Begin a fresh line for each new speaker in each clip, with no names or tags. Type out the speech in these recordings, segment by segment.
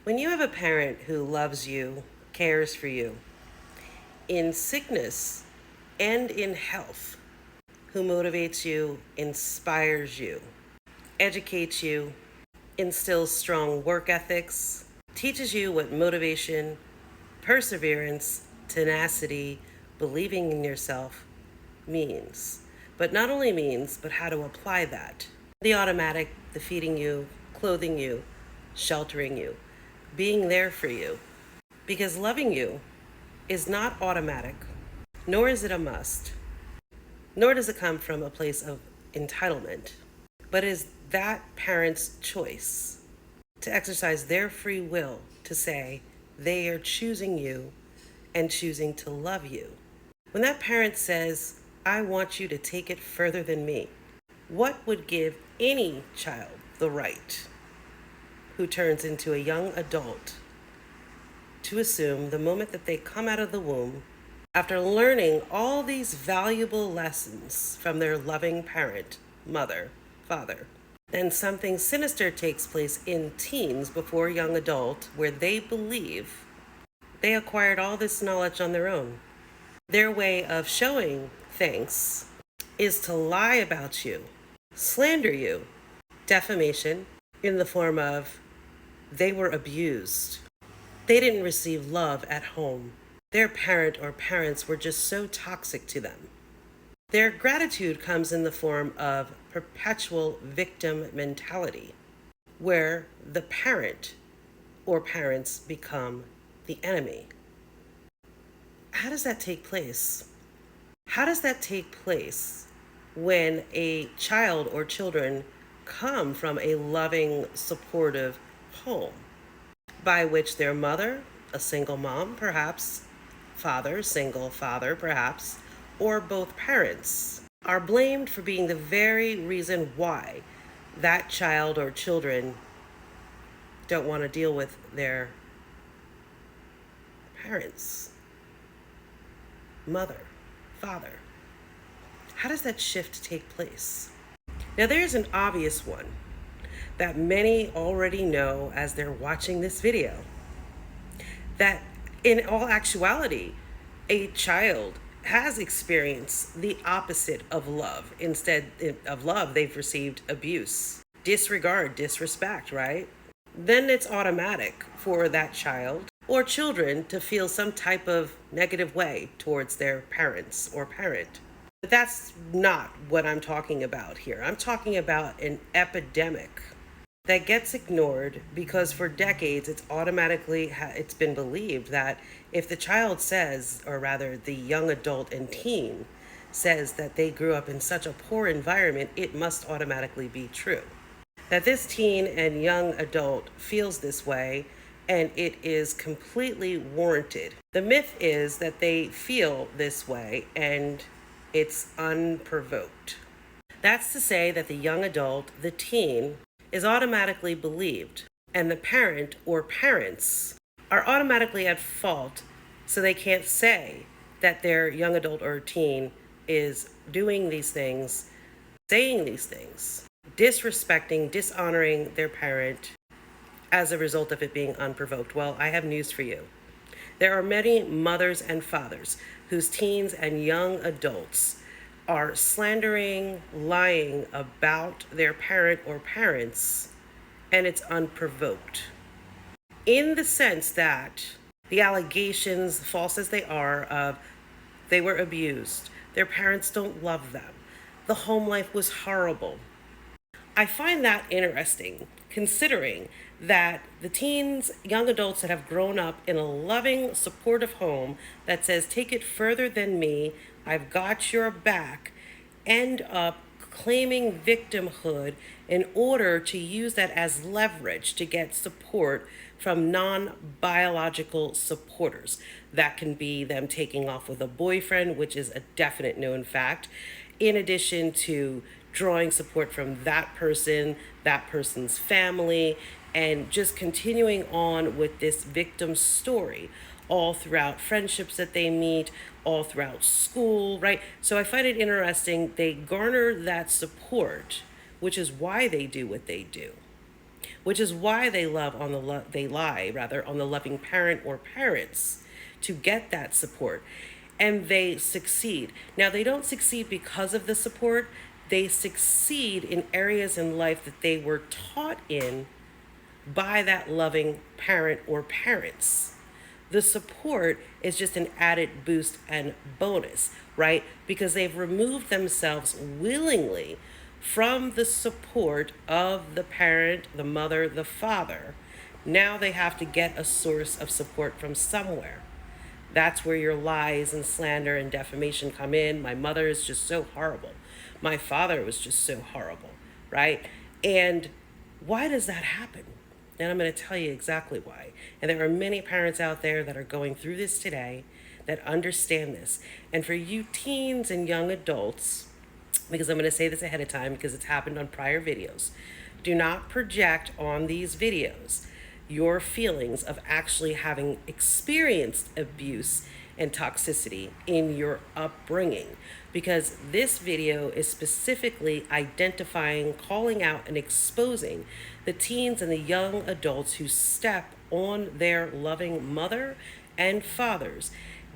When you have a parent who loves you, cares for you, in sickness and in health, who motivates you, inspires you, educates you, instills strong work ethics, teaches you what motivation, perseverance, tenacity, believing in yourself means. But not only means, but how to apply that. The automatic, the feeding you, clothing you, sheltering you, being there for you. Because loving you is not automatic, nor is it a must, nor does it come from a place of entitlement, but is that parent's choice to exercise their free will to say they are choosing you and choosing to love you. When that parent says, I want you to take it further than me, what would give any child the right who turns into a young adult to assume the moment that they come out of the womb, after learning all these valuable lessons from their loving parent, mother, father, then something sinister takes place in teens before young adult where they believe they acquired all this knowledge on their own. Their way of showing thanks is to lie about you, slander you, defamation in the form of they were abused. They didn't receive love at home. Their parent or parents were just so toxic to them. Their gratitude comes in the form of perpetual victim mentality, where the parent or parents become the enemy. How does that take place? How does that take place when a child or children come from a loving, supportive home, by which their mother, a single mom perhaps, father, single father perhaps, or both parents, are blamed for being the very reason why that child or children don't want to deal with their parents, mother, father? How does that shift take place? Now, there's an obvious one that many already know as they're watching this video, that in all actuality, a child has experienced the opposite of love. Instead of love, they've received abuse, disregard, disrespect, right? Then it's automatic for that child or children to feel some type of negative way towards their parents or parent. But that's not what I'm talking about here. I'm talking about an epidemic that gets ignored because for decades it's been believed that if the child says, or rather the young adult and teen says, that they grew up in such a poor environment, it must automatically be true. That this teen and young adult feels this way, and it is completely warranted. The myth is that they feel this way and it's unprovoked. That's to say that the young adult, the teen, is automatically believed, and the parent or parents are automatically at fault, so they can't say that their young adult or teen is doing these things, saying these things, disrespecting, dishonoring their parent as a result of it being unprovoked. Well, I have news for you. There are many mothers and fathers whose teens and young adults are slandering, lying about their parent or parents, and it's unprovoked. In the sense that the allegations, false as they are, of they were abused, their parents don't love them, the home life was horrible. I find that interesting, considering that the teens, young adults that have grown up in a loving, supportive home that says, take it further than me, I've got your back, end up claiming victimhood in order to use that as leverage to get support from non-biological supporters. That can be them taking off with a boyfriend, which is a definite known fact, in addition to drawing support from that person, that person's family, and just continuing on with this victim story all throughout friendships that they meet, all throughout school, right? So I find it interesting. They garner that support, which is why they do what they do. which is why they they lie rather on the loving parent or parents to get that support, and they succeed. Now they don't succeed because of the support. They succeed in areas in life that they were taught in by that loving parent or parents. The support is just an added boost and bonus, right? Because they've removed themselves willingly from the support of the parent, the mother, the father. Now they have to get a source of support from somewhere. That's where your lies and slander and defamation come in. My mother is just so horrible. My father was just so horrible, right? And why does that happen? And I'm going to tell you exactly why. And there are many parents out there that are going through this today that understand this. And for you teens and young adults, because I'm going to say this ahead of time because it's happened on prior videos, do not project on these videos your feelings of actually having experienced abuse and toxicity in your upbringing, because this video is specifically identifying, calling out, and exposing the teens and the young adults who step on their loving mother and fathers,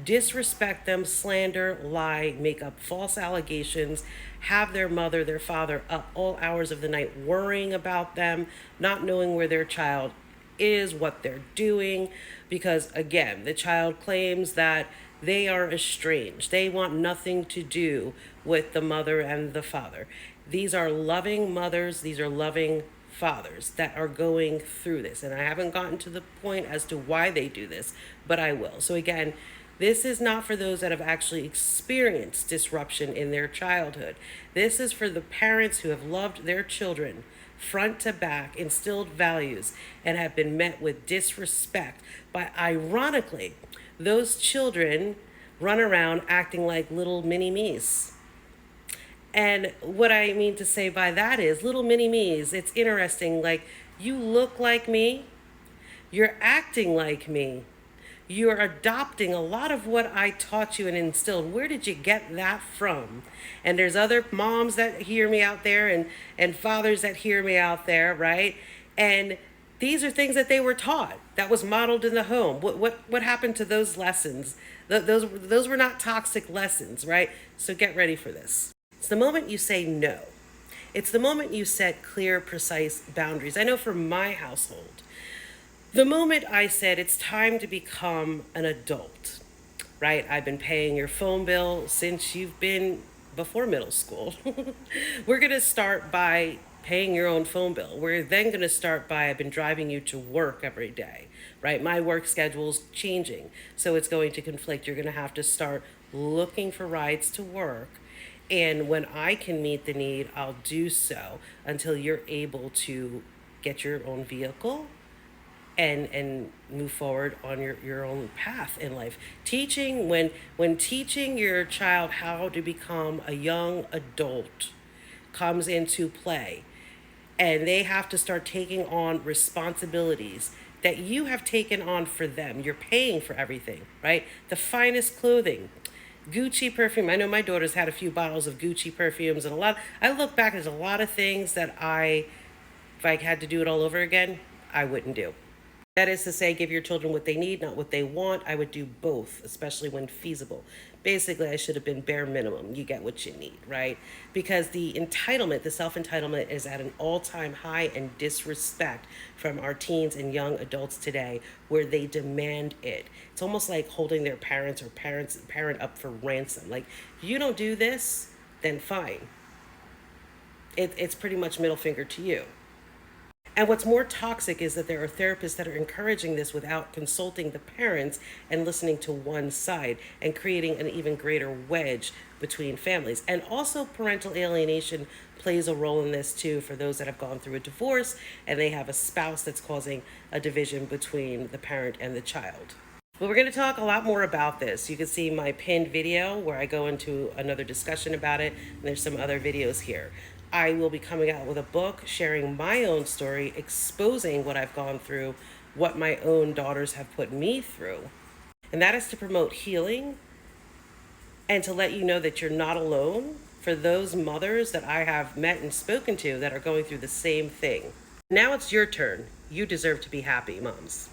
disrespect them, slander, lie, make up false allegations, have their mother, their father up all hours of the night worrying about them, not knowing where their child is, what they're doing, because again, the child claims that they are estranged. They want nothing to do with the mother and the father. These are loving mothers, these are loving fathers that are going through this. And I haven't gotten to the point as to why they do this, but I will. So again, this is not for those that have actually experienced disruption in their childhood. This is for the parents who have loved their children front to back, instilled values, and have been met with disrespect by, ironically, those children run around acting like little mini me's. And what I mean to say by that is little mini me's, it's interesting, like you look like me, you're acting like me, you're adopting a lot of what I taught you and instilled. Where did you get that from? And there's other moms that hear me out there and fathers that hear me out there, right? And these are things that they were taught, that was modeled in the home. What happened to those lessons? Those were not toxic lessons, right? So get ready for this. It's the moment you say no. It's the moment you set clear, precise boundaries. I know for my household, the moment I said it's time to become an adult, right? I've been paying your phone bill since you've been before middle school. We're going to start by paying your own phone bill. We're then going to start by I've been driving you to work every day, right? My work schedule's changing, so it's going to conflict. You're going to have to start looking for rides to work. And when I can meet the need, I'll do so until you're able to get your own vehicle and move forward on your own path in life. Teaching, when teaching your child how to become a young adult comes into play, and they have to start taking on responsibilities that you have taken on for them. You're paying for everything, right? The finest clothing, Gucci perfume. I know my daughter's had a few bottles of Gucci perfumes, and I look back, there's a lot of things that if I had to do it all over again, I wouldn't do. That is to say, give your children what they need, not what they want. I would do both, especially when feasible. Basically, I should have been bare minimum. You get what you need, right? Because the entitlement, the self-entitlement is at an all-time high, and disrespect from our teens and young adults today, where they demand it. It's almost like holding their parent up for ransom. Like, you don't do this, then fine. It's pretty much middle finger to you. And what's more toxic is that there are therapists that are encouraging this without consulting the parents and listening to one side, and creating an even greater wedge between families. And also, parental alienation plays a role in this too, for those that have gone through a divorce and they have a spouse that's causing a division between the parent and the child. But we're going to talk a lot more about this. You can see my pinned video where I go into another discussion about it, and there's some other videos here. I will be coming out with a book, sharing my own story, exposing what I've gone through, what my own daughters have put me through. And that is to promote healing and to let you know that you're not alone, for those mothers that I have met and spoken to that are going through the same thing. Now it's your turn. You deserve to be happy, moms.